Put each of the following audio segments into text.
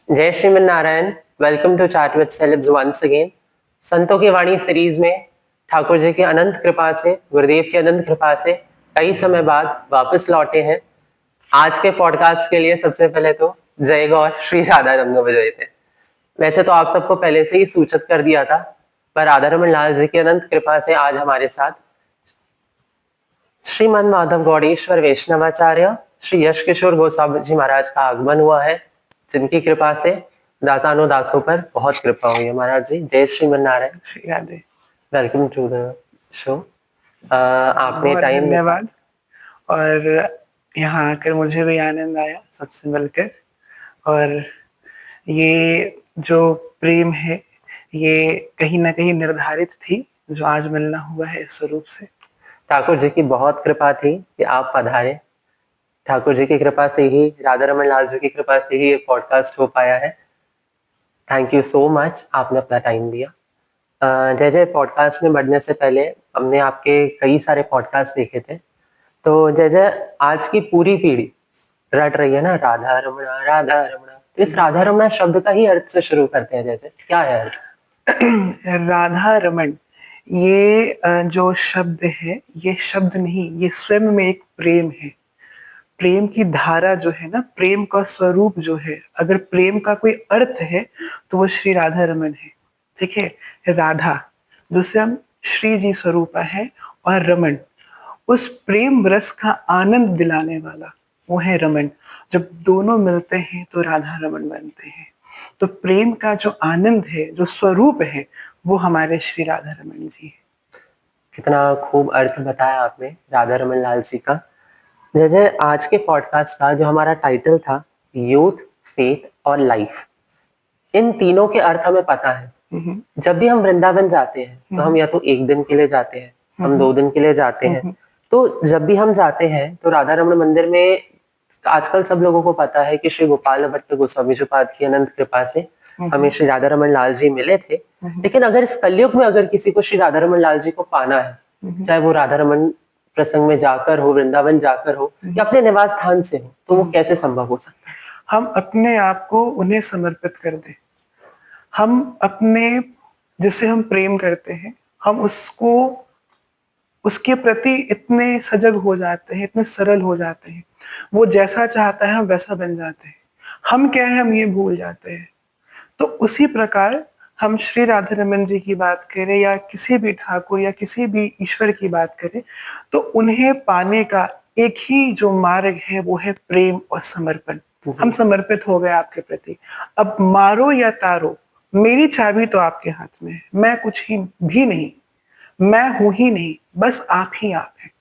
जय Shriman Narayan. Welcome to chat with celebs once again. संतों की वाणी सीरीज में ठाकुर जी की अनंत कृपा से, गुरुदेव की अनंत कृपा से कई समय बाद वापस लौटे हैं। आज के पॉडकास्ट के लिए सबसे पहले तो जय गौर श्री राधा रमन बजाए थे। वैसे तो आप सबको पहले से ही सूचित कर दिया था, पर राधा रमन लाल जी की अनंत कृपा से आज हमारे साथ श्रीमन माधव गौड़ेश्वर वैष्णवाचार्य श्री यश किशोर गोस्वामी जी महाराज का आगमन हुआ है, जिनकी कृपा से दासानो दासों पर बहुत कृपा हुई है। महाराज जी जय Shriman Narayan. Shri Radhe. Welcome to the show. आपने बहुत टाइम धन्यवाद। और यहाँ आकर मुझे भी आनंद आया सबसे मिलकर। और ये जो प्रेम है ये कहीं ना कहीं निर्धारित थी, जो आज मिलना हुआ है इस स्वरूप से। ठाकुर जी की बहुत कृपा थी कि आप पधारे। ठाकुर जी की कृपा से ही, राधा रमन लाल जी की कृपा से ही ये पॉडकास्ट हो पाया है। थैंक यू सो मच, आपने अपना टाइम दिया। जय जय। पॉडकास्ट में बढ़ने से पहले हमने आपके कई सारे पॉडकास्ट देखे थे। तो जय जय, आज की पूरी पीढ़ी रट रही है ना राधा रमणा राधा रमणा, तो इस राधा रमणा शब्द का ही अर्थ से शुरू करते हैं। जैसे क्या है अर्थ? राधा रमन, ये जो शब्द है ये शब्द नहीं, ये स्वयं में एक प्रेम है। प्रेम की धारा जो है ना, प्रेम का स्वरूप जो है, अगर प्रेम का कोई अर्थ है तो वो श्री राधा रमन है। ठीक है। राधा जो स्वयं श्री जी स्वरूप है, और रमन उस प्रेम रस का आनंद दिलाने वाला, वो है रमन। जब दोनों मिलते हैं तो राधा रमन बनते हैं। तो प्रेम का जो आनंद है, जो स्वरूप है, वो हमारे श्री राधा रमन जी है। कितना खूब अर्थ बताया आपने राधा रमन लाल जी का। जय जय, आज के पॉडकास्ट का जो हमारा टाइटल था, यूथ, फेथ और लाइफ, इन तीनों के अर्थ हमें पता है। जब भी हम वृंदावन जाते हैं तो हम या तो एक दिन के लिए जाते हैं, हम 2 दिन के लिए जाते हैं। तो जब भी हम जाते हैं तो राधा रमण मंदिर में आजकल सब लोगों को पता है कि श्री गोपाल भट्ट गोस्वामी जुपाद की अनंत कृपा से हमें श्री राधा रमन लाल जी मिले थे। लेकिन अगर इस कलयुग में अगर किसी को श्री राधा रमन लाल जी को पाना है, चाहे वो राधा रमन प्रसंग में जाकर हो, वृंदावन जाकर हो, या अपने निवास स्थान से हो, तो वो कैसे संभव हो सकता है? हम अपने आप को उन्हें समर्पित कर दें। हम अपने, जिससे हम प्रेम करते हैं, हम उसको, उसके प्रति इतने सजग हो जाते हैं, इतने सरल हो जाते हैं। वो जैसा चाहता है हम वैसा बन जाते हैं। हम क्या है हम ये भूल जाते हैं। तो उसी प्रकार हम श्री राधा रमन जी की बात करें या किसी भी ठाकुर या किसी भी ईश्वर की बात करें, तो उन्हें पाने का एक ही जो मार्ग है वो है प्रेम और समर्पण। हम समर्पित हो गए आपके प्रति। अब मारो या तारो, मेरी चाबी तो आपके हाथ में है। मैं कुछ ही भी नहीं, मैं हूं ही नहीं, बस आप ही आप हैं।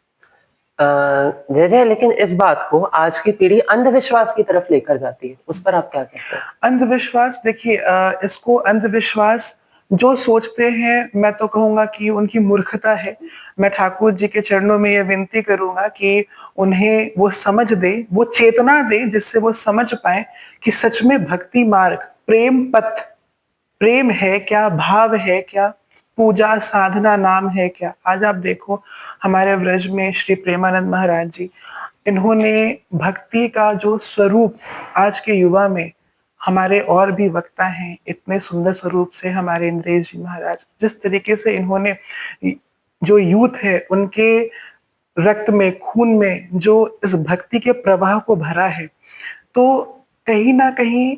जय जय, लेकिन इस बात को आज की पीढ़ी अंधविश्वास की तरफ लेकर जाती है, उस पर आप क्या कहते हैं? अंधविश्वास, देखिए, इसको अंधविश्वास जो सोचते हैं, मैं तो कहूंगा कि उनकी मूर्खता है। मैं ठाकुर जी के चरणों में यह विनती करूंगा कि उन्हें वो समझ दे, वो चेतना दे, जिससे वो समझ पाए कि सच में भक्ति मार्ग, प्रेम पथ, प्रेम है क्या, भाव है क्या, पूजा साधना नाम है क्या। आज आप देखो हमारे व्रज में श्री प्रेमानंद महाराज जी, इन्होंने भक्ति का जो स्वरूप आज के युवा में, हमारे और भी वक्ता हैं इतने सुंदर स्वरूप से, हमारे इंद्रेश जी महाराज, जिस तरीके से इन्होंने जो यूथ है उनके रक्त में, खून में जो इस भक्ति के प्रवाह को भरा है, तो कहीं ना कहीं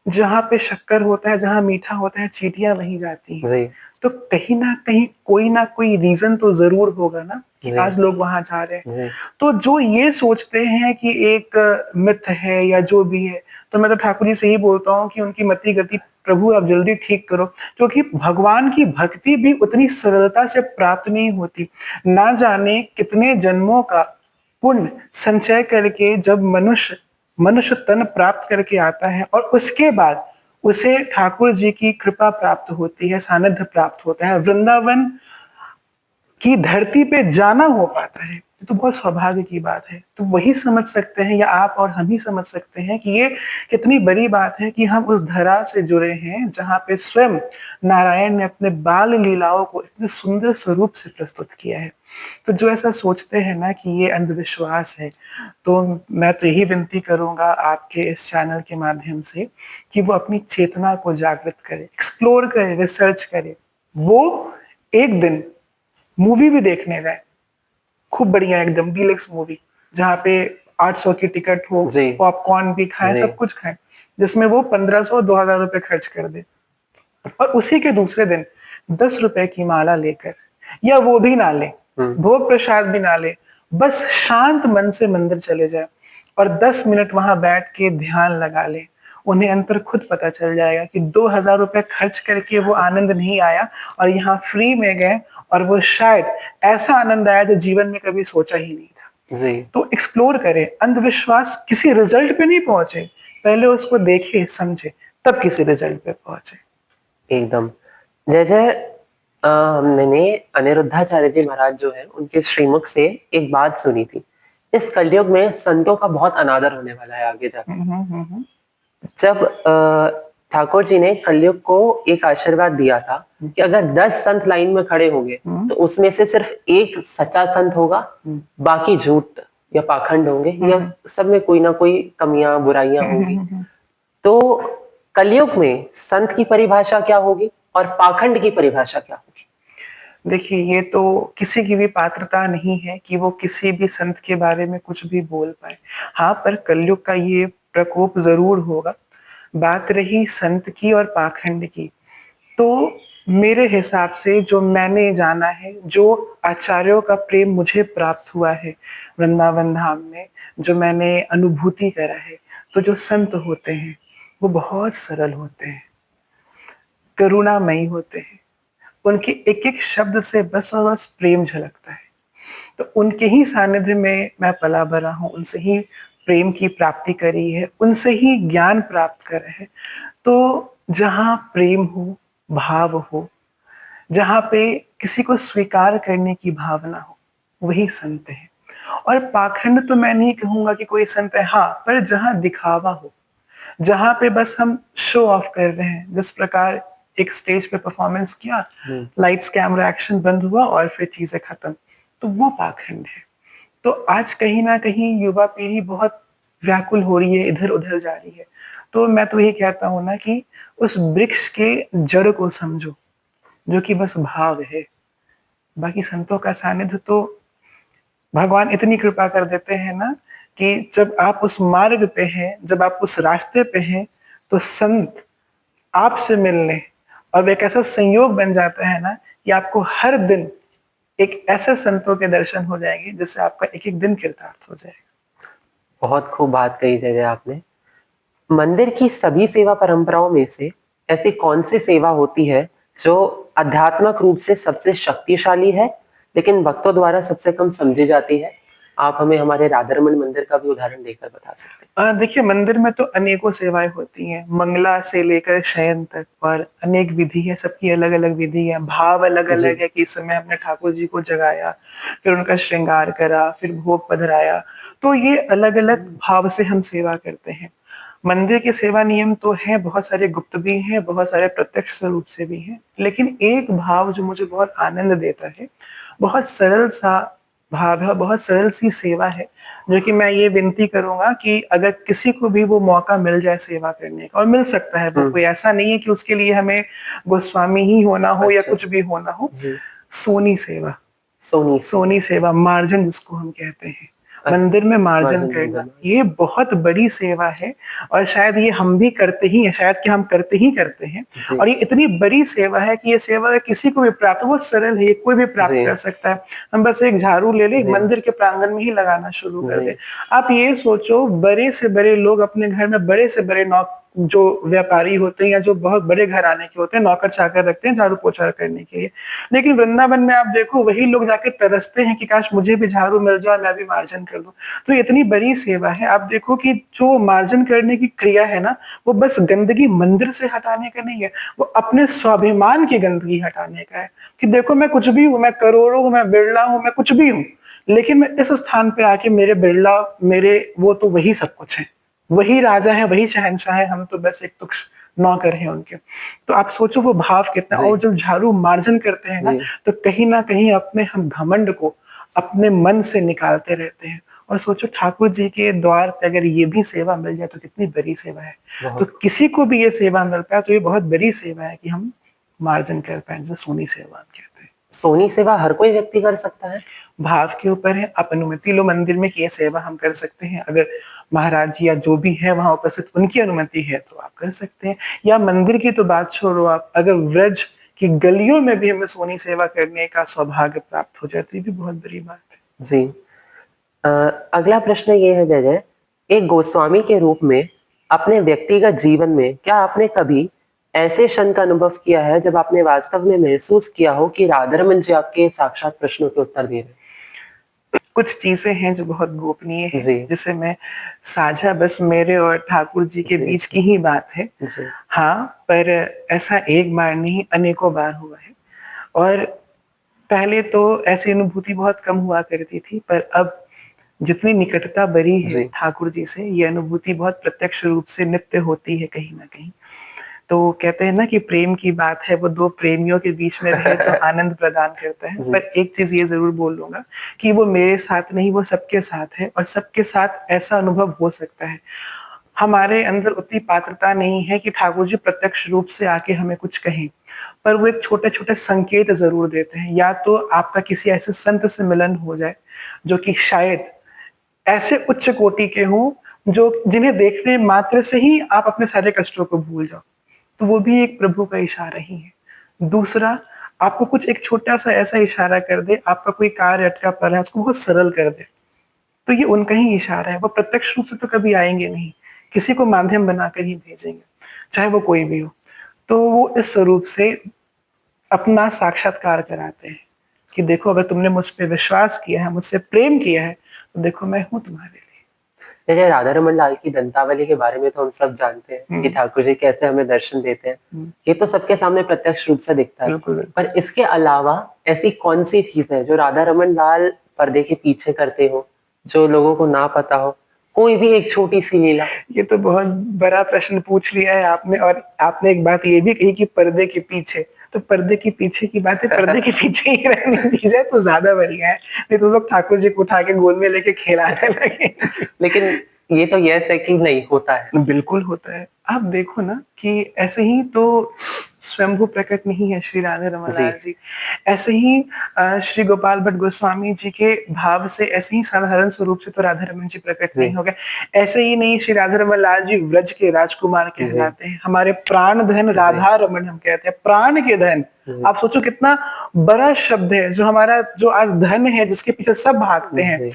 जहाँ पे शक्कर होता है, जहाँ मीठा होता है, चींटियां वहीं जाती हैं। जी तो कहीं ना कोई रीजन तो जरूर होगा ना कि जी आज लोग वहां जा रहे हैं। जी। तो जो ये सोचते हैं कि एक मिथ है या जो भी है, तो मैं तो ठाकुर जी से ही बोलता हूँ कि उनकी मति गति प्रभु आप जल्दी ठीक करो। क्योंकि भगवान की भक्ति भी उतनी सरलता से प्राप्त नहीं होती। ना जाने कितने जन्मों का पुण्य संचय करके जब मनुष्य मनुष्य तन प्राप्त करके आता है, और उसके बाद उसे ठाकुर जी की कृपा प्राप्त होती है, सानिध्य प्राप्त होता है, वृंदावन की धरती पे जाना हो पाता है। ये तो बहुत सौभाग्य की बात है। तो वही समझ सकते हैं या आप और हम ही समझ सकते हैं कि ये कितनी बड़ी बात है कि हम उस धरा से जुड़े हैं जहाँ पे स्वयं नारायण ने अपने बाल लीलाओं को इतने सुंदर स्वरूप से प्रस्तुत किया है। तो जो ऐसा सोचते हैं ना कि ये अंधविश्वास है, तो मैं तो यही विनती करूँगा आपके इस चैनल के माध्यम से कि वो अपनी चेतना को जागृत करे, एक्सप्लोर करे, रिसर्च करे। वो एक दिन मूवी भी देखने जाए, खूब बढ़िया एकदम डीलक्स मूवी, जहाँ पे 800 की टिकट हो, जी। पॉपकॉर्न भी खाएं, जी। सब कुछ खाएं, जिसमें वो 1500-2000 रुपए खर्च कर दे, और उसी के दूसरे दिन 10 रुपए की माला लेकर, या वो भी ना ले, भोग प्रसाद भी ना ले, बस शांत मन से मंदिर चले जाए और 10 मिनट वहां बैठ के ध्यान लगा ले। उन्हें अंतर खुद पता चल जाएगा कि 2000 रुपए खर्च करके वो आनंद नहीं आया, और यहाँ फ्री में गए और वो शायद ऐसा आनंद आया जो जीवन में कभी सोचा ही नहीं था। जी। तो एक्सप्लोर करें, अंधविश्वास किसी रिजल्ट पे नहीं पहुंचे, पहले उसको देखे समझे, तब किसी रिजल्ट पे पहुंचे। एकदम। जय जय। मैंने अनिरुद्धाचार्य जी महाराज जो है उनके श्रीमुख से एक बात सुनी थी, इस कलयुग में संतों का बहुत अनादर होने वाला है आगे जाके। जब ठाकुर जी ने कलयुग को एक आशीर्वाद दिया था कि अगर 10 संत लाइन में खड़े होंगे तो उसमें से सिर्फ एक सच्चा संत होगा, बाकी झूठ या पाखंड होंगे, या सब में कोई ना कोई कमियां बुराइयां होंगी। तो कलयुग में संत की परिभाषा क्या होगी और पाखंड की परिभाषा क्या होगी? देखिए, ये तो किसी की भी पात्रता नहीं है कि वो किसी भी संत के बारे में कुछ भी बोल पाए। हाँ, पर कलयुग का ये प्रकोप ज़रूर होगा। बात रही संत की और पाखंड की, तो मेरे हिसाब से जो मैंने जाना है, जो आचार्यों का प्रेम मुझे प्राप्त हुआ है वृंदावन धाम में, जो मैंने अनुभूति करा है, तो जो संत होते हैं, वो बहुत सरल होते हैं, करुणामयी होते हैं। उनके एक-एक शब्द से बस और बस प्रेम झलकता है। तो उनके ही सानिध्य में मैं पला बड़ा हूँ, उनसे ही प्रेम की प्राप्ति करी है, उनसे ही ज्ञान प्राप्त करा है। तो जहाँ प्रेम हो, भाव हो, जहाँ पे किसी को स्वीकार करने की भावना हो, वही संत है। और पाखंड तो मैं नहीं कहूँगा कि कोई संत है, हाँ, पर जहाँ दिखावा हो, जहाँ पे बस हम शो ऑफ कर रहे हैं, जिस प्रकार एक स्टेज पे परफॉर्मेंस किया, लाइट्स कैमरा एक्शन बंद हुआ और फिर चीजें खत्म, तो वो पाखंड है। तो आज कहीं ना कहीं युवा पीढ़ी बहुत व्याकुल हो रही है, इधर उधर जा रही है। तो मैं तो ये कहता हूँ ना कि उस वृक्ष के जड़ को समझो, जो कि बस भाव है। बाकी संतों का सानिध्य तो भगवान इतनी कृपा कर देते हैं ना कि जब आप उस मार्ग पे हैं, जब आप उस रास्ते पे हैं, तो संत आपसे मिलने, और एक ऐसा संयोग बन जाता है ना कि आपको हर दिन एक ऐसे संतों के दर्शन हो जाएंगे जिससे आपका एक एक दिन कृतार्थ हो जाएगा। बहुत खूब बात कही जय जय आपने। मंदिर की सभी सेवा परंपराओं में से ऐसी कौन सी सेवा होती है जो आध्यात्मिक रूप से सबसे शक्तिशाली है लेकिन भक्तों द्वारा सबसे कम समझी जाती है? आप हमें हमारे राधारमण मंदिर का भी उदाहरण देकर बता सकते देखिए, मंदिर में तो अनेकों सेवाएं होती हैं, मंगला से लेकर शयन तक, और अनेक विधि है, सबकी अलग अलग विधि है, भाव अलग हैं। जी। अलग है कि इस समय हमने ठाकुर जी को जगाया, फिर उनका श्रृंगार करा, फिर भोग पधराया, तो ये अलग अलग भाव से हम सेवा करते हैं। मंदिर के सेवा नियम तो हैं, बहुत सारे गुप्त भी हैं, बहुत सारे प्रत्यक्ष रूप से भी हैं, लेकिन एक भाव जो मुझे बहुत आनंद देता है, बहुत सरल सा भाव है, बहुत सरल सी सेवा है, जो कि मैं ये विनती करूंगा कि अगर किसी को भी वो मौका मिल जाए सेवा करने का, और मिल सकता है, वो कोई ऐसा नहीं है कि उसके लिए हमें गोस्वामी ही होना हो या अच्छा। कुछ भी होना हो। जी। सोनी सेवा, सोनी। सोनी सेवा, मार्जन जिसको हम कहते हैं, अच्छा, मंदिर में मार्जन मार्जिन करना, मंदिर। ये बहुत बड़ी सेवा है, और शायद ये हम भी करते ही हैं, शायद कि हम करते ही करते हैं। जी। और ये इतनी बड़ी सेवा है कि ये सेवा अगर किसी को भी प्राप्त हो, बहुत सरल है, ये कोई भी प्राप्त जी। कर सकता है। हम बस एक झाड़ू ले लें, जी। मंदिर के प्रांगण में ही लगाना शुरू कर जी। दें। आप ये सोचो, बड़े से बड़े लोग अपने घर में बड़े से बड़े जो व्यापारी होते हैं या जो बहुत बड़े घराने के होते हैं, नौकर चाकर रखते हैं झाड़ू पोछा करने के लिए, लेकिन वृंदावन में आप देखो, वही लोग जाके तरसते हैं कि काश मुझे भी झाड़ू मिल जाए, मैं भी मार्जन कर दूं। तो इतनी बड़ी सेवा है। आप देखो कि जो मार्जन करने की क्रिया है ना, वो बस गंदगी मंदिर से हटाने का नहीं है, वो अपने स्वाभिमान की गंदगी हटाने का है, कि देखो मैं कुछ भी हूं, मैं करोड़ों हूं, मैं बिरला हूं, मैं कुछ भी हूं, लेकिन मैं इस स्थान पे आके मेरे बिरला, मेरे वो तो वही सब कुछ है, वही राजा है, वही शहंशाह है, हम तो बस एक तुच्छ नौकर हैं उनके। तो आप सोचो वो भाव कितना, जी, और जब झाड़ू मार्जन करते हैं ना, जी, तो कहीं ना कहीं अपने हम घमंड को अपने मन से निकालते रहते हैं। और सोचो ठाकुर जी के द्वार पे अगर ये भी सेवा मिल जाए तो कितनी बड़ी सेवा है। तो बहुत। किसी को भी ये सेवा मिल पाए तो ये बहुत बड़ी सेवा है कि हम मार्जन कर पाए, जिसे सोनी सेवा हम कहते हैं। सोनी सेवा हर कोई व्यक्ति कर सकता है? भाव के ऊपर है, आप अनुमति लो मंदिर में कि ये सेवा हम कर सकते हैं। अगर महाराज जी या जो भी है वहां उपस्थित उनकी अनुमति है तो आप कर सकते हैं। या मंदिर की तो बात छोड़ो, आप अगर व्रज की गलियों में भी हमें सोनी सेवा करने का सौभाग्य प्राप्त हो जाए तो ये भी बहुत बड़ी बात है। जी। अ, अगला प्रश्न ये है जय जय, एक गोस्वामी के रूप में अपने व्यक्तिगत जीवन में क्या आपने कभी ऐसे क्षण का अनुभव किया है जब आपने वास्तव में महसूस किया हो कि राधारमण जी आपके साक्षात प्रश्नों के उत्तर दे रहे कुछ चीजें हैं जो बहुत गोपनीय हैं? है, जी, जिसे मैं साझा बस मेरे और ठाकुर जी के जी, बीच की ही बात है। जी, हाँ, पर ऐसा एक बार नहीं अनेकों बार हुआ है। और पहले तो ऐसी अनुभूति बहुत कम हुआ करती थी, पर अब जितनी निकटता बढ़ी है जी, ठाकुर जी से, ये अनुभूति बहुत प्रत्यक्ष रूप से नित्य होती है कहीं न कहीं। तो कहते हैं ना कि प्रेम की बात है, वो 2 प्रेमियों के बीच में रहे तो आनंद प्रदान करता है। जी, पर एक चीज़ ये ज़रूर बोल लूँगा कि वो मेरे साथ नहीं, वो सबके साथ है, और सबके साथ ऐसा अनुभव हो सकता है। हमारे अंदर उतनी पात्रता नहीं है कि ठाकुर जी प्रत्यक्ष रूप से आके हमें कुछ कहें, पर वो एक छोटे-छोटे संकेत ज़रूर देते हैं। या तो आपका किसी ऐसे संत से मिलन हो जाए, जो कि शायद ऐसे उच्च कोटि के हों, जो जिन्हें देखने मात्र से ही आप अपने सारे कष्टों को भूल जाओ। तो वो भी एक प्रभु का इशारा ही है। दूसरा, आपको कुछ एक छोटा-सा ऐसा इशारा कर दे, आपका कोई कार्य अटका पड़ा है, उसको बहुत सरल कर दे। तो ये उनका ही इशारा है, वो प्रत्यक्ष रूप से तो कभी आएँगे नहीं, किसी को माध्यम बनाकर ही भेजेंगे, चाहे वो कोई भी हो। तो वो इस स्वरूप से अपना साक्षात्कार कराते हैं कि देखो अगर तुमने मुझ पे विश्वास किया है, मुझसे प्रेम किया है, तो देखो मैं हूँ तुम्हारे लिए। जैसे राधा रमन लाल की दंतावली के बारे में तो हम सब जानते हैं कि हुँ, ठाकुर जी कैसे हमें दर्शन देते हैं। हुँ, ये तो सबके सामने प्रत्यक्ष रूप से दिखता है। बिल्कुल, बिल्कुल। पर इसके अलावा ऐसी कौन-सी चीज़ है जो राधा रमन लाल पर्दे के पीछे करते हो, जो लोगों को ना पता हो? कोई भी एक छोटी-सी लीला? ये तो बहुत बड़ा प्रश्न पूछ लिया है आपने, और आपने एक बात ये भी कही कि पर्दे के पीछे, तो पर्दे के पीछे की बातें पर्दे के पीछे ही रहने दी जाए तो ज़्यादा बढ़िया है, नहीं तो लोग ठाकुर जी को उठा के गोद में लेके खिलाने लगेंगे। लेकिन ये तो यस है कि नहीं होता है। बिल्कुल होता है। आप देखो ना कि ऐसे ही तो स्वयंभू प्रकट नहीं है श्री राधे जी, रमालाल जी। ऐसे ही श्री गोपाल भट्ट गोस्वामी जी के भाव से ऐसे ही साधारण स्वरूप से तो राधा रमन जी प्रकट नहीं जी, हो गए। ऐसे ही नहीं श्री राधा रमन लाल जी व्रज के राजकुमार जी, कहलाते हैं। हमारे प्राण धन जी, राधा रमन हम कहते हैं, प्राण के धन। जी, आप सोचो कितना बड़ा शब्द है, जो हमारा जो आज धन है जिसके पीछे सब भागते हैं, जी,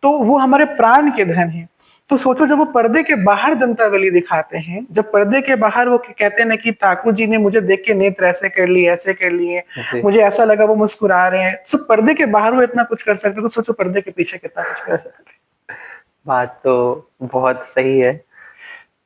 तो वो हमारे प्राण के धन है। तो सोचो जब वो पर्दे के बाहर दंतावली दिखाते हैं, जब पर्दे के बाहर वो कहते हैं ना कि ठाकुर जी ने मुझे देख के नेत्र ऐसे कर लिए, जी। मुझे ऐसा लगा वो मुस्कुरा रहे हैं। सो पर्दे के बाहर वो इतना कुछ कर सकते, तो सोचो पर्दे के पीछे कितना कुछ कर सकते। बात तो बहुत सही है।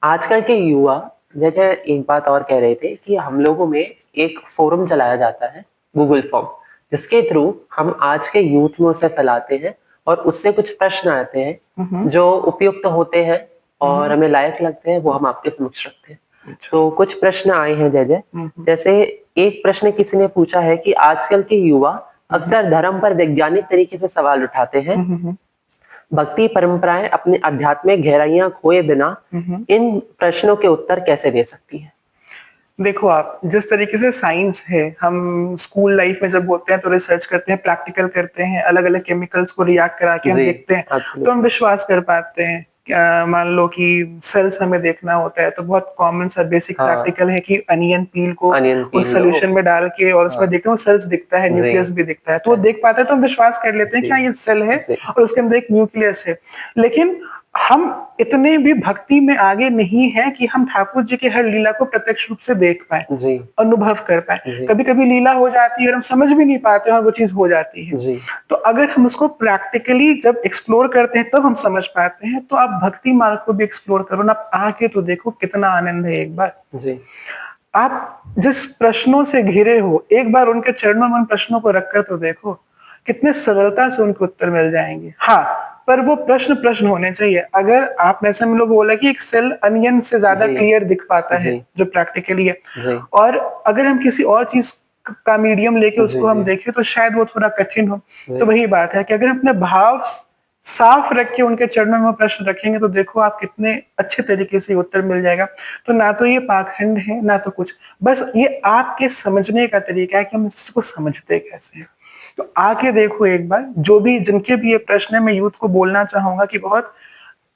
आजकल के युवा जैसे एक बात और कह रहे थे कि हम लोगों में एक फोरम चलाया जाता है, गूगल फॉर्म, जिसके थ्रू हम आज के यूथ में उसे फैलाते हैं और उससे कुछ प्रश्न आते हुँ, हैं हुँ। जो उपयुक्त होते हैं हुँ, और हुँ। हमें लायक लगते हैं, वो हम आपके समक्ष रखते हैं। अच्छा। तो कुछ प्रश्न आए हैं जय जय। हुँ, हुँ। जैसे एक प्रश्न किसी ने पूछा है कि आजकल के युवा हुँ, हुँ। अक्सर धर्म पर वैज्ञानिक तरीके से सवाल उठाते हैं। हुँ, हुँ, हुँ। भक्ति परंपराएं अपनी आध्यात्मिक गहराइयां खोए बिना हुँ, हुँ। इन प्रश्नों के उत्तर कैसे दे सकती है? देखो आप, जिस तरीके से साइंस है, हम स्कूल लाइफ में जब होते हैं तो रिसर्च करते हैं, प्रैक्टिकल करते हैं, अलग-अलग केमिकल्स को रिएक्ट करा के हम जी, देखते हैं, तो हम एब्सोल्युटली। विश्वास कर पाते हैं। मान लो कि सेल्स हमें देखना होता है, तो बहुत कॉमन सा बेसिक हाँ, प्रैक्टिकल है कि अनियन पील को अनियन पील उस लो। सॉल्यूशन में डाल के और हाँ, उसमें देखते हैं वो सेल्स दिखता है, जी, न्यूक्लियस भी दिखता है। तो वो है, देख पाते हैं तो हम विश्वास कर लेते हैं कि जी, हाँ, ये सेल है जी, और उसके अंदर एक न्यूक्लियस है। लेकिन हम इतने भी भक्ति में आगे नहीं हैं कि हम ठाकुर जी की हर लीला को प्रत्यक्ष रूप से देख पाएँ। जी, अनुभव कर पाएँ। जी, कभी-कभी लीला हो जाती है और हम समझ भी नहीं पाते हैं और वो चीज़ हो जाती है। जी, तो अगर हम उसको प्रैक्टिकली जब एक्सप्लोर करते हैं तब हम समझ पाते हैं, तो आप भक्ति मार्ग को भी एक्सप्लोर करो ना, आप आके तो देखो कितना आनंद है एक बार। जी, आप जिस प्रश्नों से घिरे हो, एक बार उनके चरणों में उन प्रश्नों को रखकर तो देखो। कितने सरलता से उनके उत्तर मिल जाएंगे। हाँ, पर वो प्रश्न प्रश्न होने चाहिए। अगर आप ऐसे में लोग बोला कि एक सेल अनियन से ज्यादा जी, क्लियर दिख पाता है जी, जो प्रैक्टिकली है, जी, और अगर हम किसी और चीज का मीडियम लेके जी, उसको हम जी, देखें तो शायद वो थोड़ा कठिन हो। तो जी। वही बात है कि अगर हम अपने भाव साफ रख के उनके चरणों में वो प्रश्न रखेंगे तो देखो आप कितने अच्छे तरीके से उत्तर मिल जाएगा। तो ना तो ये पाखंड है ना तो कुछ, बस ये आपके समझने का तरीका है कि हम इसको समझते कैसे हैं। तो आके देखो एक बार, जो भी जिनके भी ये प्रश्न है, मैं यूथ को बोलना चाहूंगा कि बहुत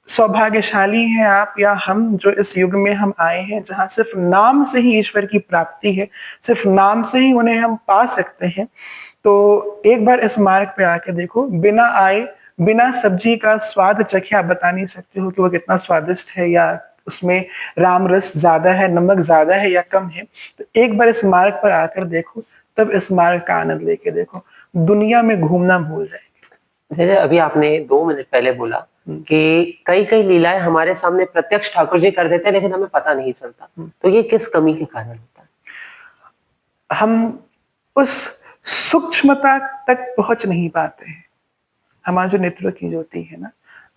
सौभाग्यशाली हैं आप या हम जो इस युग में हम आए हैं जहां सिर्फ नाम से ही ईश्वर की प्राप्ति है, सिर्फ नाम से ही उन्हें हम पा सकते हैं। तो एक बार इस मार्ग पे आके देखो, बिना आए बिना सब्जी का स्वाद चखे आप बता नहीं सकते हो कि वो कितना स्वादिष्ट है, या उसमें राम रस ज्यादा है, नमक ज्यादा है या कम है। तो एक बार इस मार्ग पर आकर देखो, तब इस मार्ग का आनंद लेके देखो, दुनिया में घूमना भूल जाएंगे। जैसे अभी आपने 2 मिनट पहले बोला हम्म, कि कई कई लीलाएं हमारे सामने प्रत्यक्ष ठाकुर जी कर देते हैं लेकिन हमें पता नहीं चलता। हम्म। तो ये किस कमी के कारण होता हम उस सूक्ष्मता तक पहुंच नहीं पाते हैं। हमारा जो नेत्र की ज्योति है ना,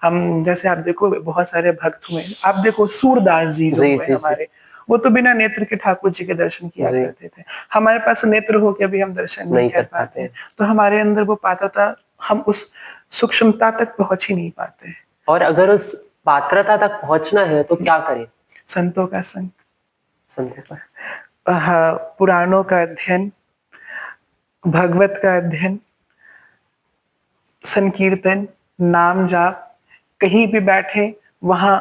हम जैसे आप देखो बहुत सारे भक्त हुए, आप देखो सूरदास जी है? जो जी, हुए जी, जी, हमारे, वो तो बिना नेत्र के ठाकुर जी के दर्शन किया जी, करते थे। हमारे पास नेत्र हो के भी हम दर्शन नहीं नहीं कर कर पाते पाते हैं। हैं। तो हमारे अंदर वो पात्रता, हम उस सूक्ष्मता तक पहुंच ही नहीं पाते हैं। और अगर उस पात्रता तक पहुंचना है तो क्या करें? संतों का संग, संतों का। पुराणों का अध्ययन, भगवत का अध्ययन, संकीर्तन, नाम जाप, कहीं भी बैठे वहां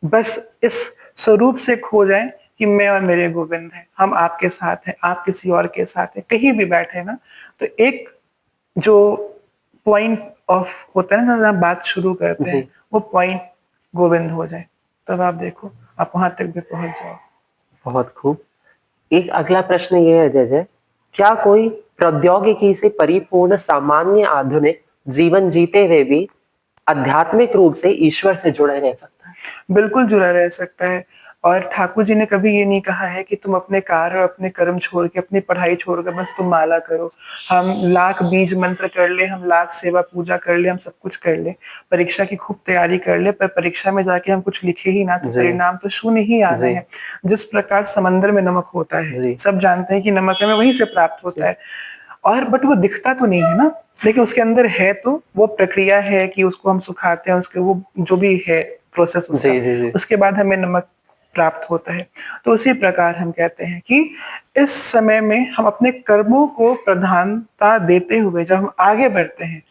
बस इस स्वरूप से खो जाए कि मैं और मेरे गोविंद हैं, हम आपके साथ हैं, आप किसी और के साथ हैं, कहीं भी बैठे ना। तो एक जो पॉइंट ऑफ होता है ना जहाँ बात शुरू करते हैं, जी, वो पॉइंट गोविंद हो जाए, तब आप देखो आप वहां तक भी पहुंच जाओ। बहुत खूब। एक अगला प्रश्न ये है जय, क्या कोई प्रौद्योगिकी से परिपूर्ण सामान्य आधुनिक जीवन जीते हुए भी आध्यात्मिक रूप से ईश्वर से जुड़े रह सकता है? बिल्कुल जुड़ा रह सकता है। और ठाकुर जी ने कभी ये नहीं कहा है कि तुम अपने कार्य और अपने कर्म छोड़ के, अपनी पढ़ाई छोड़ कर बस तुम माला करो। हम लाख बीज मंत्र कर ले, हम लाख सेवा पूजा कर ले, हम सब कुछ कर ले, परीक्षा की खूब तैयारी कर ले, पर परीक्षा में जाके हम कुछ लिखे ही ना तो जी, परिणाम तो शून्य ही आना जी, है। जिस प्रकार समंदर में नमक होता है, जी, सब जानते हैं कि नमक हमें वहीं से प्राप्त होता जी, है, और बट वो दिखता तो नहीं है ना, लेकिन उसके अंदर है, तो वो प्रक्रिया है कि उसको हम सुखाते हैं, उसके वो जो भी है प्रोसेस उसका, जी, जी, जी, उसके बाद हमें नमक प्राप्त होता है। तो उसी प्रकार हम कहते हैं कि इस समय में हम अपने कर्मों को प्रधानता देते हुए जब हम आगे बढ़ते हैं,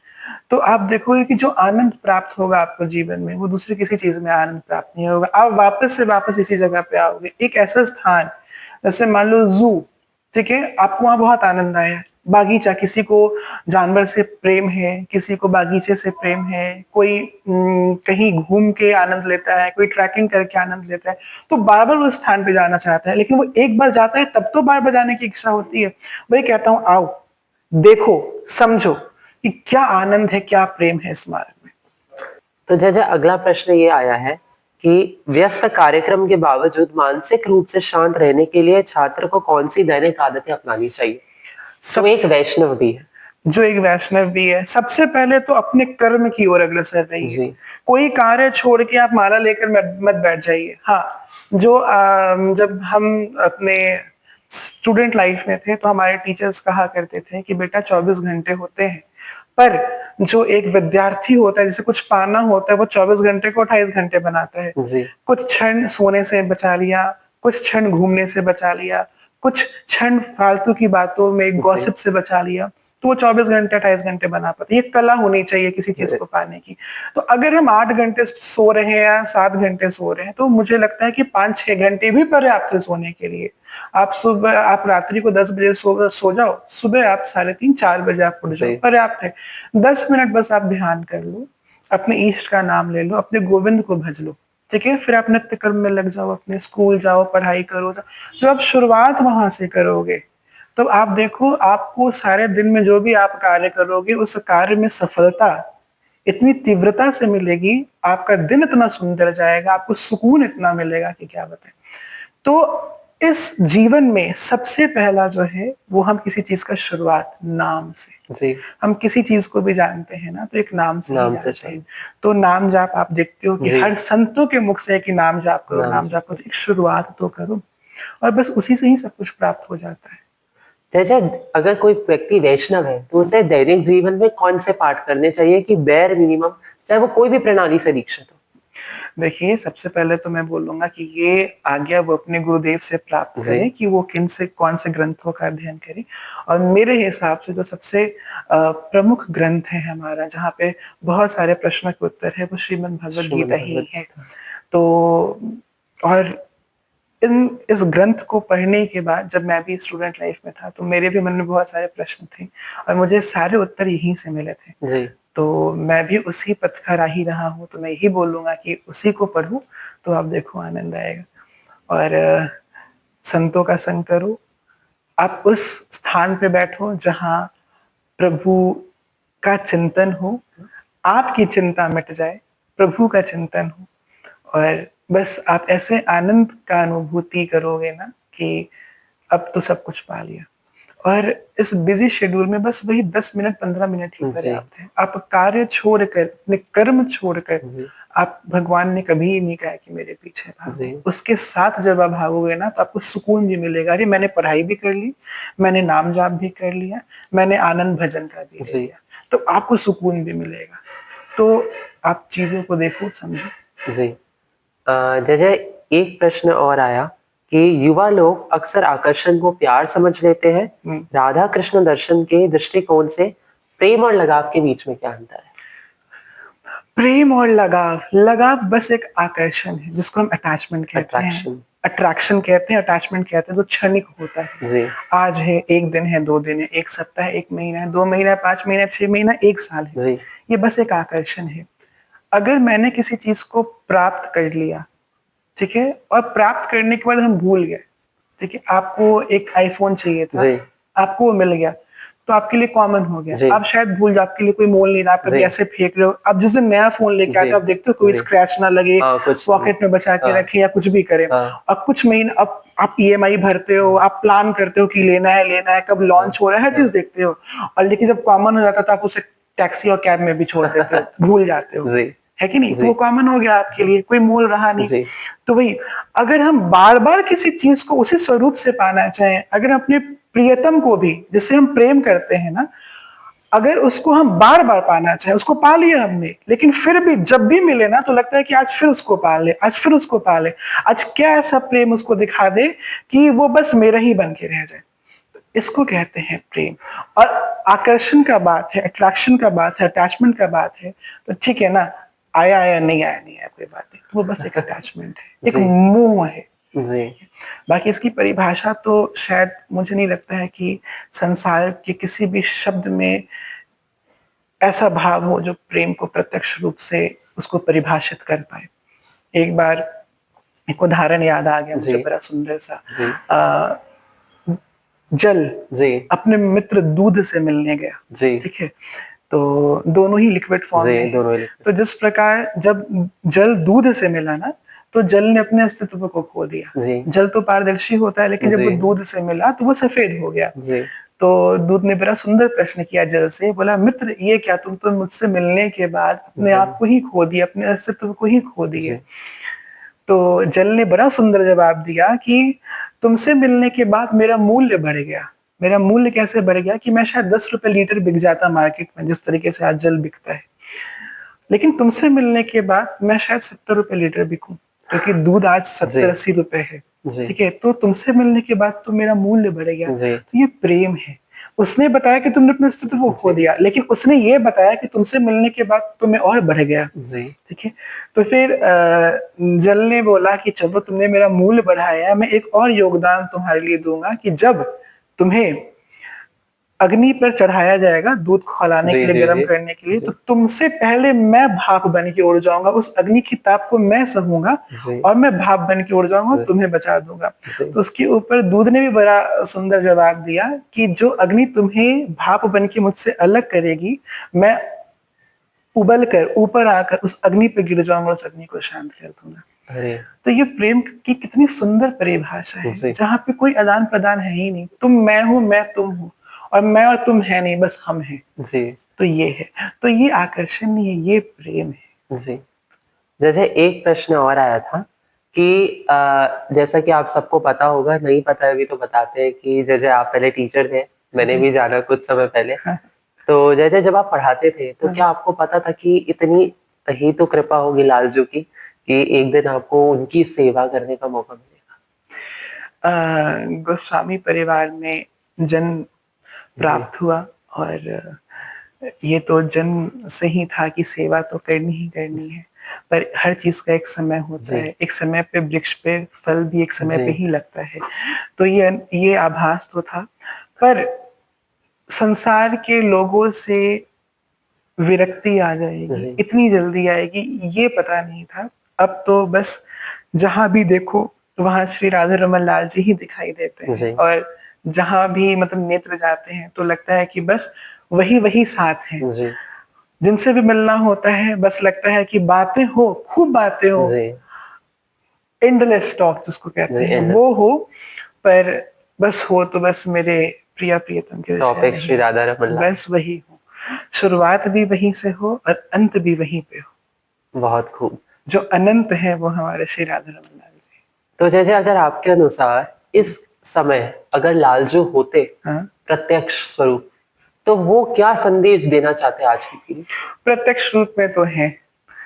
तो आप देखोगे कि जो आनंद प्राप्त होगा आपको जीवन में, वो दूसरी किसी चीज में आनंद प्राप्त नहीं होगा। आप वापस से वापस इसी जगह पे आओगे, एक ऐसा स्थान, जैसे मान लो जू, ठीक है, आपको वहां बहुत आनंद आया। बागीचा, किसी को जानवर से प्रेम है, किसी को बागीचे से प्रेम है, कोई कहीं घूम के आनंद लेता है, कोई ट्रैकिंग करके आनंद लेता है, तो बार बार उस स्थान पे जाना चाहता है। लेकिन वो एक बार जाता है तब तो बार बार जाने की इच्छा होती है। वही कहता हूँ, आओ देखो, समझो कि क्या आनंद है, क्या प्रेम है इस मार्ग में। तो जय, अगला प्रश्न ये आया है कि व्यस्त कार्यक्रम के बावजूद मानसिक रूप से शांत रहने के लिए छात्र को कौन सी दैनिक आदतें अपनानी चाहिए जो सब एक वैष्णव भी है? जो एक वैष्णव भी है, सबसे पहले तो अपने कर्म की ओर अग्रसर रहिए। जी, कोई कार्य छोड़ के आप माला लेकर मत बैठ जाइए। हाँ, जो जब हम अपने स्टूडेंट लाइफ में थे तो हमारे टीचर्स कहा करते थे कि बेटा 24 घंटे होते हैं, पर जो एक विद्यार्थी होता है जिसे कुछ पाना होता है, वो 24 घंटे को 28 घंटे बनाता है। जी, कुछ क्षण सोने से बचा लिया, कुछ क्षण घूमने से बचा लिया, कुछ क्षण फालतू की बातों में जी, गॉसिप से बचा लिया, तो वो 24 घंटे 28 घंटे बना पाते। ये कला होनी चाहिए किसी चीज जी, को पाने की। तो अगर हम 8 घंटे सो रहे हैं या 7 घंटे सो रहे हैं, तो मुझे लगता है कि 5-6 घंटे भी पर्याप्त है सोने के लिए। आप रात्रि को 10 बजे सो जाओ, सुबह आप 3:30-4 बजे आप उठ जाओ, जी, पर्याप्त है। 10 मिनट बस आप ध्यान कर लो, अपने इष्ट का नाम ले लो, अपने गोविंद को भज लो, ठीक है। फिर आप नित्य कर्म में लग जाओ, अपने स्कूल जाओ, पढ़ाई करो। जब आप शुरुआत वहां से करोगे, तो आप देखो आपको सारे दिन में जो भी आप कार्य करोगे, उस कार्य में सफलता इतनी तीव्रता से मिलेगी, आपका दिन इतना सुंदर जाएगा, आपको सुकून इतना मिलेगा कि क्या बताएं। तो इस जीवन में सबसे पहला जो है वो हम किसी चीज का शुरुआत नाम से, जी, हम किसी चीज को भी जानते हैं ना तो एक नाम से ही नाम से जानते हैं। शायद। तो नाम जाप आप देखते हो कि जी, हर संतों के मुख से है कि नाम जाप करो, नाम नाम से। जाप करो, एक शुरुआत तो करो और बस उसी से ही सब कुछ प्राप्त हो जाता है। जैसे अगर कोई व्यक्ति वैष्णव है तो उसे दैनिक जीवन में कौन से पाठ करने चाहिए कि बेर मिनिमम, चाहे वो कोई भी प्रणाली से दीक्षित हो? देखिए, सबसे पहले तो मैं बोलूँगा कि ये आज्ञा वो अपने गुरुदेव से प्राप्त जी, करें कि वो किन से कौन से ग्रंथों का अध्ययन करें। और मेरे हिसाब से जो सबसे प्रमुख ग्रंथ है हमारा, जहाँ पे बहुत सारे प्रश्नों के उत्तर है, वो श्रीमद् भगवद श्रीमद् गीता भगवत ही है। गीता। तो और इन इस ग्रंथ को पढ़ने के बाद जब मैं भी स्टूडेंट लाइफ में था, तो मेरे भी मन में बहुत सारे प्रश्न थे और मुझे सारे उत्तर यहीं से मिले थे। जी, तो मैं भी उसी पथ का राही रहा हूँ, तो मैं यही बोलूँगा कि उसी को पढ़ो, तो आप देखो आनंद आएगा। और संतों का संग करो, आप उस स्थान पे बैठो जहाँ प्रभु का चिंतन हो, आपकी चिंता मिट जाए, प्रभु का चिंतन हो और बस आप ऐसे आनंद का अनुभूति करोगे ना कि अब तो सब कुछ पा लिया। और इस बिजी शेड्यूल में बस वही 10 मिनट 15 मिनट ही जी, पर्याप्त है। आप कार्य छोड़कर, अपने कर्म छोड़कर, जी, आप भगवान ने कभी नहीं कहा कि मेरे पीछे भागो। जी, उसके साथ जब आप भागोगे ना तो आपको सुकून भी मिलेगा। अरे मैंने पढ़ाई भी कर ली, मैंने नाम जाप भी कर लिया, मैंने आनंद भजन का भी ले जी, लिया। तो आपको सुकून भी मिलेगा। तो आप चीज़ों को देखो, समझो। जी। जैसे एक प्रश्न और आया कि युवा लोग अक्सर आकर्षण को प्यार समझ लेते हैं। हुँ। राधा कृष्ण दर्शन के दृष्टिकोण से प्रेम और लगाव के बीच में क्या अंतर है? प्रेम और लगाव, लगाव बस एक आकर्षण है जिसको हम अटैचमेंट कहते हैं। अट्रैक्शन। अट्रैक्शन कहते हैं, अटैचमेंट कहते हैं, जो क्षणिक होता है। जी, आज है, 1 दिन है, 2 दिन है, 1 सप्ताह है, 1 महीना है, 2 महीना है, 5 महीना है, 6 महीना, 1 साल है। जी, ये बस एक आकर्षण है। अगर मैंने किसी चीज़ को प्राप्त कर लिया, ठीक है? और प्राप्त करने के बाद हम भूल गए, ठीक है? आपको एक आईफ़ोन चाहिए था, जी, आपको वो मिल गया, तो आपके लिए कॉमन हो गया। जी, आप शायद भूल जाओ, आपके लिए कोई मोल नहीं रहा, आप कभी जी, ऐसे फेंक रहे हो। अब जिस दिन नया फ़ोन लेके जी, आते हो, आप देखते हो कोई जी। स्क्रैच ना लगे, हाँ, कुछ नहीं। पॉकेट में बचा के हाँ, रखें या कुछ भी करें। हाँ, और कुछ महीने अब आप ईएमआई भरते हो, हाँ, आप प्लान करते हो कि लेना है, कब हाँ, लॉन्च हो रहा है, हर चीज़ हाँ। देखते हो। और लेकिन जब कॉमन हो जाता है, तो आप उसे टैक्सी और कैब में भी छोड़ देते हो, भूल जाते हो। जी, है कि नहीं? तो जी, वो कॉमन हो गया आपके लिए, कोई मोल रहा नहीं। जी, तो वही, अगर हम बार-बार किसी चीज़ को उसी स्वरूप से पाना चाहें, अगर अपने प्रियतम को भी, जिससे हम प्रेम करते हैं ना, अगर उसको हम बार-बार पाना चाहें, उसको पा लिया हमने, लेकिन फिर भी जब भी मिले ना तो लगता है कि आज फिर उसको पा लें, आज फिर उसको पा लें। आज क्या ऐसा प्रेम उसको दिखा दें कि वो बस मेरा ही बन के रह जाए। इसको कहते हैं प्रेम। और आकर्षण का बात है, अट्रैक्शन का बात है, अटैचमेंट का बात है, तो ठीक है ना, आया आया, नहीं आया नहीं आया, कोई बात नहीं। तो वो बस एक अटैचमेंट है, एक जी, मोह है। जी, ठीक है? बाकी इसकी परिभाषा तो शायद मुझे नहीं लगता है कि संसार के किसी भी शब्द में ऐसा भाव हो जो प्रेम को प्रत्यक्ष रूप से उसको परिभाषित कर पाए। एक बार एक उदाहरण याद आ गया मुझे जी, बड़ा सुंदर सा। जी, अ, जल जी, अपने मित्र दूध से मिलने गया, जी, ठीक है? तो दोनों ही लिक्विड फॉर्म में जी, हैं। दोनों ही लिखते तो जिस प्रकार जब जल दूध से मिला ना, तो जल ने अपने अस्तित्व को खो दिया। हैं। जी, जल तो पारदर्शी होता है, लेकिन जब जी, वो दूध से मिला तो वो सफेद हो गया। जी, तो दूध ने बड़ा सुंदर प्रश्न किया जल से, बोला मित्र ये क्या, तुम तो मुझसे मिलने के बाद अपने जी, आप को ही खो दिए, अपने अस्तित्व को ही खो दिए। जी, तो जल ने बड़ा सुंदर जवाब दिया कि तुमसे मिलने के बाद मेरा मूल्य बढ़ गया। मेरा मूल्य कैसे बढ़ गया कि मैं शायद 10 रुपए लीटर बिक जाता मार्केट में, जिस तरीके से आज जल बिकता है। लेकिन तुमसे मिलने के बाद मैं शायद 70 रुपए लीटर बिकूं, क्योंकि दूध आज जी, 70-80 रुपए है। जी, ठीक है? तो तुमसे मिलने के बाद तो मेरा मूल्य बढ़ गया। जी, तो ये प्रेम है। उसने बताया कि तुमने अपने अस्तित्व को खो जी, दिया, लेकिन उसने ये बताया कि तुमसे मिलने के बाद तो मैं और बढ़ गया। जी, ठीक है? तो फिर जल ने बोला कि चलो तुमने मेरा मूल्य बढ़ाया, मैं एक और योगदान तुम्हारे लिए दूँगा कि जब तुम्हें अग्नि पर चढ़ाया जाएगा दूध खौलाने जी, के लिए, जी, गर्म जी, करने के लिए, तो जी, तुमसे पहले मैं भाप बन के उड़ जाऊँगा, उस अग्नि की ताप को मैं सहूँगा जी, और मैं भाप बन के उड़ जाऊँगा, जी, तुम्हें बचा दूँगा। जी, तो उसके ऊपर दूध ने भी बड़ा सुंदर जवाब दिया कि जो अग्नि तुम्हें भाप बन के मुझसे अलग करेगी, मैं उबल कर ऊपर आकर उस अग्नि पे गिर जाऊँगा, उस अग्नि को शांत कर दूँगा। अरे तो ये प्रेम की कितनी सुंदर परिभाषा है, जी जहाँ पे कोई आदान प्रदान है ही नहीं, तुम मैं हूँ, मैं तुम हूँ, और मैं और तुम है नहीं, बस हम हैं। जी तो ये है, तो ये आकर्षण नहीं है, ये प्रेम है। जी। जैसे एक प्रश्न और आया था कि जैसा कि आप सबको पता होगा, नहीं पता है अभी तो बताते हैं कि जैसे आप पहले टीचर थे, मैंने भी जाना कुछ समय पहले। हाँ, तो जैसे जब आप पढ़ाते थे तो हाँ। क्या आपको पता था कि इतनी ही तो कृपा होगी लालजू की कि एक दिन आपको उनकी सेवा करने का मौका मिलेगा? गोस्वामी परिवार में जन्म जी, प्राप्त हुआ, और ये तो जन्म से ही था कि सेवा तो करनी ही करनी है। पर हर चीज़ का एक समय होता जी, है, एक समय पे वृक्ष पे फल भी एक समय जी, पे ही लगता है। तो ये आभास तो था, पर संसार के लोगों से विरक्ति आ जाएगी, जी, इतनी जल्दी आएगी, ये पता नहीं था। अब तो बस जहाँ भी देखो वहाँ श्री राधा रमन लाल जी ही दिखाई देते हैं, जी, और जहाँ भी मतलब नेत्र जाते हैं तो लगता है कि बस वही साथ हैं। जी, जिनसे भी मिलना होता है बस लगता है कि बातें हो, खूब बातें हो, जी, एंडलेस टॉक जिसको कहते जी, हैं एंड वो हो, पर बस हो तो बस मेरे प्रिया प्रियतम के विषय टॉपिक में ही श्री हो, राधा रमन लाल। बस वही हो, शुरुआत भी वहीं से हो और अंत भी वहीं पे हो। बहुत खूब। जो अनंत है वो हमारे श्री राधा रमन लाल जी। तो जैसे अगर आपके अनुसार इस समय अगर लालजू होते हाँ, प्रत्यक्ष स्वरूप, तो वो क्या संदेश देना चाहते आज की पीढ़ी? प्रत्यक्ष रूप में तो है,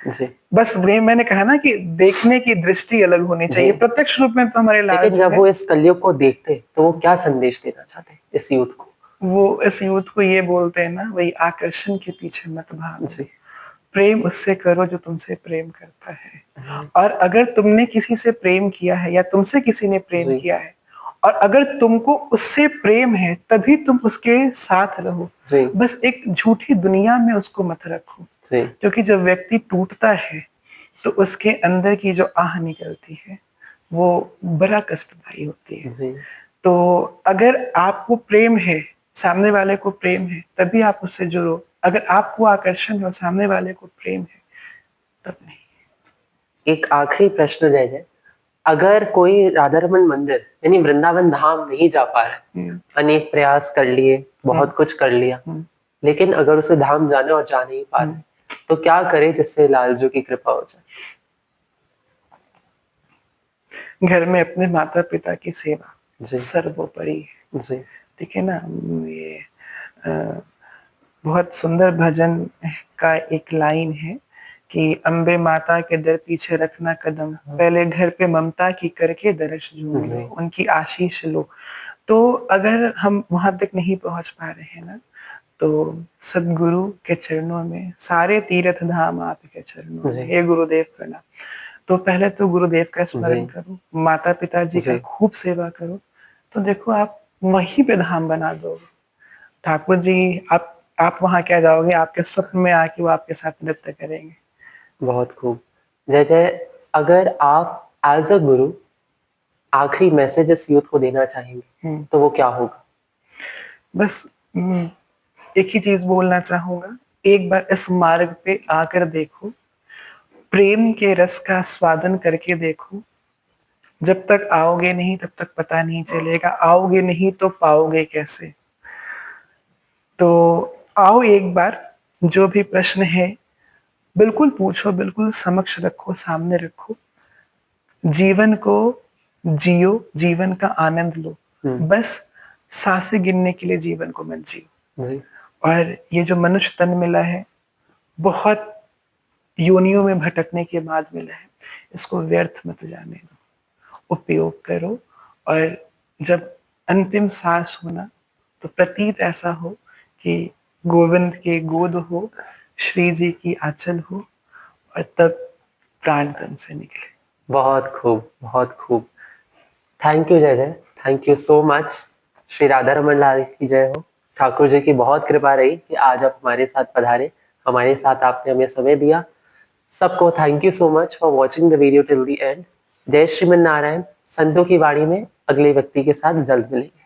जी, बस वही मैंने कहा ना कि देखने की दृष्टि अलग होनी जी। चाहिए। प्रत्यक्ष रूप में तो हमारे लेकिन लालजू जब है। वो इस कलयुग को देखते, तो वो क्या संदेश देना चाहते इस यूथ को? वो इस यूथ को ये बोलते हैं ना, वही आकर्षण के पीछे मत भागो, जी, प्रेम उससे करो जो तुमसे प्रेम करता है। जी, और अगर तुमने किसी से प्रेम किया है या तुमसे किसी ने प्रेम जी, किया है, और अगर तुमको उससे प्रेम है तभी तुम उसके साथ रहो। जी, बस एक झूठी दुनिया में उसको मत रखो, जी, क्योंकि जब व्यक्ति टूटता है तो उसके अंदर की जो आह निकलती है वो बड़ा कष्टदायी होती है। जी। तो अगर आपको प्रेम है, सामने वाले को प्रेम है, तभी आप उससे जुड़ो। अगर आपको आकर्षण है और सामने वाले को प्रेम है, तब नहीं। एक आखिरी प्रश्न जय जय, अगर कोई राधारमण मंदिर यानी वृंदावन धाम नहीं जा पा रहा है, हुँ, अनेक प्रयास कर लिए, हुँ, बहुत कुछ कर लिया, हुँ, लेकिन अगर उसे धाम जाने और जा नहीं पा रहा हुँ। है, तो क्या करे जिससे लालजू की कृपा हो जाए? घर में अपने माता-पिता की सेवा जी, सर्वोपरि है। जी, ठीक है ना? ये अ, बहुत सुंदर भजन का एक लाइन है कि अम्बे माता के दर पीछे रखना कदम, हाँ, पहले घर पे ममता की करके दर्श झूम लो, जी, उनकी आशीष लो। तो अगर हम वहाँ तक नहीं पहुँच पा रहे हैं ना, तो सद्गुरु के चरणों में, सारे तीर्थ धाम आपके चरणों में, जी, हे गुरुदेव प्रणाम। तो पहले तो गुरुदेव का जी, स्मरण करो, माता-पिता जी का जी, खूब सेवा करो, तो देखो आप वहीं पे धाम बना दोगे। ठाकुर जी आप वहाँ क्या जाओगे, आपके स्वप्न में आके वो आपके साथ नृत्य करेंगे। बहुत खूब। जय जय, अगर आप एज़ अ गुरु आखिरी मैसेज इस यूथ को देना चाहेंगे, हुँ, तो वो क्या होगा? बस एक ही चीज़ बोलना चाहूँगा, एक बार इस मार्ग पे आकर देखो, प्रेम के रस का स्वादन करके देखो। जब तक आओगे नहीं तब तक पता नहीं चलेगा, आओगे नहीं तो पाओगे कैसे? तो आओ एक बार, जो भी प्रश्न है बिल्कुल पूछो, बिल्कुल समक्ष रखो, सामने रखो। जीवन को जियो, जीवन का आनंद लो। हुँ, बस साँसें गिनने के लिए जीवन को मत जियो। जी, और ये जो मनुष्य तन मिला है, बहुत योनियों में भटकने के बाद मिला है। इसको व्यर्थ मत जाने दो, उपयोग करो, और जब अंतिम सांस हो ना, तो प्रतीत ऐसा हो कि गोविंद के गोद हो, श्री जी की आँचल हो, और तब प्राण तन से निकले। बहुत खूब, बहुत खूब। थैंक यू जय जय, thank you so much. Shri Radha Raman Lal की जय हो। ठाकुर जी की बहुत कृपा रही कि आज आप हमारे साथ पधारे, हमारे साथ आपने हमें समय दिया। सबको thank you so much for watching the video till the end. जय श्रीमन नारायण। संतों की वाणी में अगले व्यक्ति के साथ जल्द मिलेंगे।